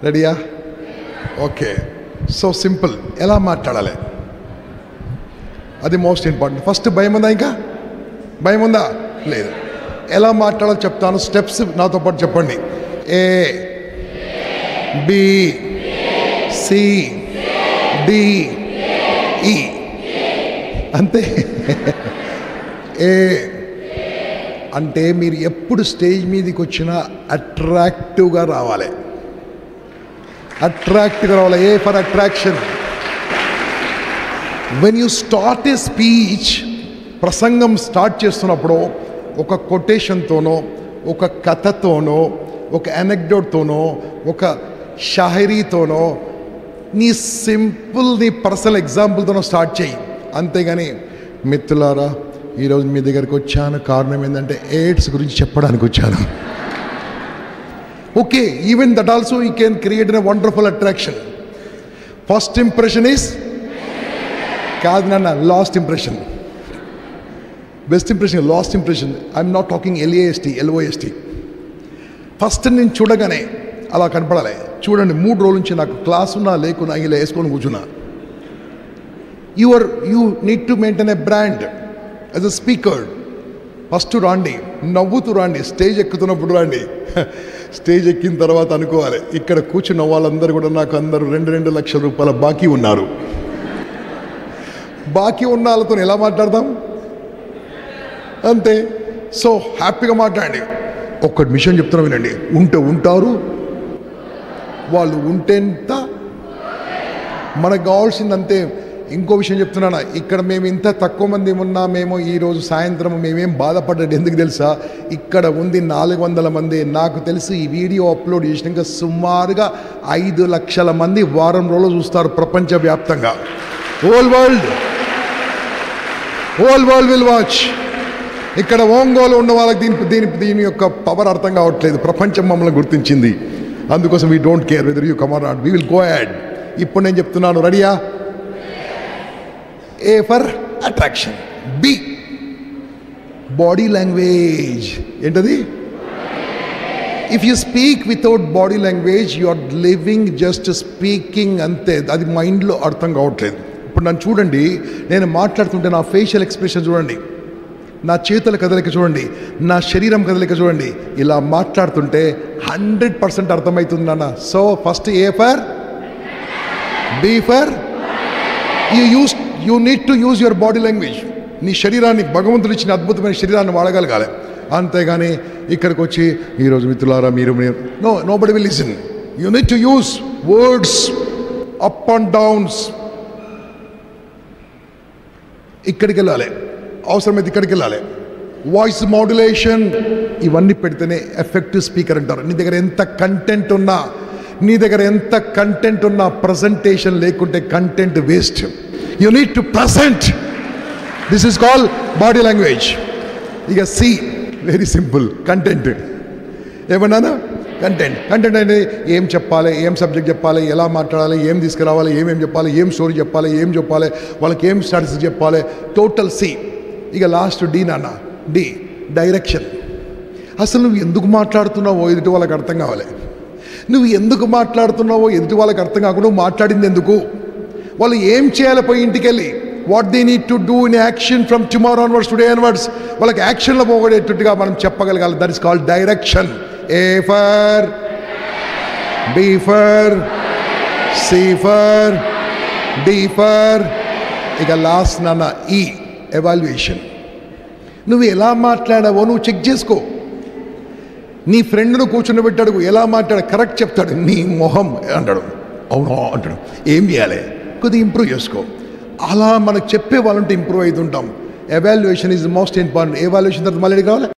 రెడీయా? Okay. So simple. ఎలా మాట్లాడాలి అది మోస్ట్ ఇంపార్టెంట్. ఫస్ట్ భయం ఉందా? ఇంకా భయం ఉందా? లేదు. ఎలా మాట్లాడాలో చెప్తాను. స్టెప్స్ నాతో పాటు చెప్పండి. ఏ, బి, సి, డి, ఈ. అంతే. ఏ అంటే మీరు ఎప్పుడు స్టేజ్ మీదకి వచ్చినా అట్రాక్టివ్గా రావాలి. అట్రాక్టివ్గా రావాలి. ఏ for attraction. When you start A speech, ప్రసంగం స్టార్ట్ చేస్తున్నప్పుడు ఒక కొటేషన్తోనో, ఒక కథతోనో, ఒక అనెక్డోట్తోనో, ఒక షాయరీతోనో, నీ సింపుల్ నీ పర్సనల్ ఎగ్జాంపుల్తోనో స్టార్ట్ చేయి. అంతేగాని మిత్రులారా ఈరోజు మీ దగ్గరికి వచ్చాను, కారణం ఏంటంటే ఎయిడ్స్ గురించి చెప్పడానికి వచ్చాను. Okay, even that also you can create a wonderful attraction. First impression is కాదు నాన్న, last impression. Best impression, last impression. I'm not talking LOST. First నేను చూడగానే అలా కనపడాలి. చూడండి, 3 రోజుల నుంచి నాకు క్లాస్ ఉన్నా లేకున్నా ఇలా వేసుకొని కూర్చున్నా. You need to maintain a brand as a speaker. First రాండి, నవ్వుతూ రాండి. స్టేజ్ ఎక్కుతున్నప్పుడు రాండి. స్టేజ్ ఎక్కిన తర్వాత అనుకోవాలి, ఇక్కడ కూర్చున్న వాళ్ళందరూ కూడా నాకు అందరూ 2 లక్షల రూపాయల బాకీ ఉన్నారు. బాకీ ఉన్న వాళ్ళతో ఎలా మాట్లాడదాం? అంతే. సో హ్యాపీగా మాట్లాడండి. ఒక్కటి విషయం చెప్తున్నా వినండి. ఉంటే ఉంటారు, వాళ్ళు ఉంటేంత మనకు కావాల్సిందంతే. ఇంకో విషయం చెప్తున్నాను, ఇక్కడ మేము ఇంత తక్కువ మంది ఉన్నా మేము ఈరోజు సాయంత్రం మేమేం బాధపడ్డది ఎందుకు తెలుసా? ఇక్కడ ఉంది 400 మంది. నాకు తెలిసి ఈ వీడియో అప్లోడ్ చేసినాక సుమారుగా 5 లక్షల మంది వారం రోజులు చూస్తారు ప్రపంచవ్యాప్తంగా. Whole world will watch. ఇక్కడ ఒంగోలు ఉన్న వాళ్ళకి దీని యొక్క పవర్ అర్థం కావట్లేదు. ప్రపంచం మమ్మల్ని గుర్తించింది. అందుకోసం we don't care whether you come or not, we will go ahead. ఇప్పుడు నేను చెప్తున్నాను, రెడీయా? A for attraction. B body language. ఏంటది? If you speak without body language you are living just speaking అంతే. అది మైండ్లో అర్థం కావట్లేదు. ఇప్పుడు నన్ను చూడండి, నేను మాట్లాడుతుంటే నా ఫేషియల్ ఎక్స్ప్రెషన్ చూడండి, నా చేతుల కదలిక చూడండి, నా శరీరం కదలిక చూడండి. ఇలా మాట్లాడుతుంటే 100% అర్థమవుతుంది నాన్న. So first A for, B for you need to use your body language. నీ శరీరాన్ని, భగవంతుడు ఇచ్చిన అద్భుతమైన శరీరాన్ని వాడగలగాలి. అంతేగాని ఇక్కడికి వచ్చి ఈరోజు మిత్రులారా మీరు nobody will listen. You need to use words, up and downs. ఇక్కడికి వెళ్ళాలి, అవసరమైతే ఇక్కడికి వెళ్ళాలి. వాయిస్ మాడ్యులేషన్, ఇవన్నీ పెడితేనే ఎఫెక్టివ్ స్పీకర్ అంటారు. నీ దగ్గర ఎంత కంటెంట్ ఉన్నా ప్రజెంటేషన్ లేకుంటే content waste. You need to present. This is called body language. ఇక సి, వెరీ సింపుల్, కంటెంట్. ఏమన్నానా? కంటెంట్ అంటే ఏం చెప్పాలి, ఏం సబ్జెక్ట్ చెప్పాలి, ఎలా మాట్లాడాలి, ఏం తీసుకురావాలి, ఏమేం చెప్పాలి, ఏం స్టోరీ చెప్పాలి, ఏం చెప్పాలి, వాళ్ళకి ఏం స్టాటస్ చెప్పాలి. Total C. ఇక లాస్ట్ డి నాన్న. D direction. అసలు నువ్వు ఎందుకు మాట్లాడుతున్నావో ఎదుటి వాళ్ళకి అర్థం కావాలి. నువ్వు ఎందుకు మాట్లాడుతున్నావో ఎదుటి వాళ్ళకి అర్థం కాకుండా నువ్వు మాట్లాడింది ఎందుకు, వాళ్ళు ఏం చేయాలి పోయి ఇంటికి వెళ్ళి, what they need to do in action from tomorrow onwards, today onwards, వాళ్ళకి యాక్షన్లో పోగొట్టేట్టుగా మనం చెప్పగలగాలి. That is called direction. A for, B for, C for, D for. ఇక లాస్ట్ నాన్న ఈ ఎవాల్యుయేషన్. నువ్వు ఎలా మాట్లాడావో నువ్వు చెక్ చేసుకో. నీ ఫ్రెండ్ను కూర్చుండబెట్టాడు, ఎలా మాట్లాడు, కరెక్ట్ చెప్తాడు, నీ మొహం అంటాడు, అవునా అంటాడు, ఏం చేయాలి, కొద్దిగా ఇంప్రూవ్ చేసుకో. అలా మనకు చెప్పే వాళ్ళంటే ఇంప్రూవ్ అవుతుంటాం. Evaluation is most important. Evaluation తర్వాత మళ్ళీ కావాలి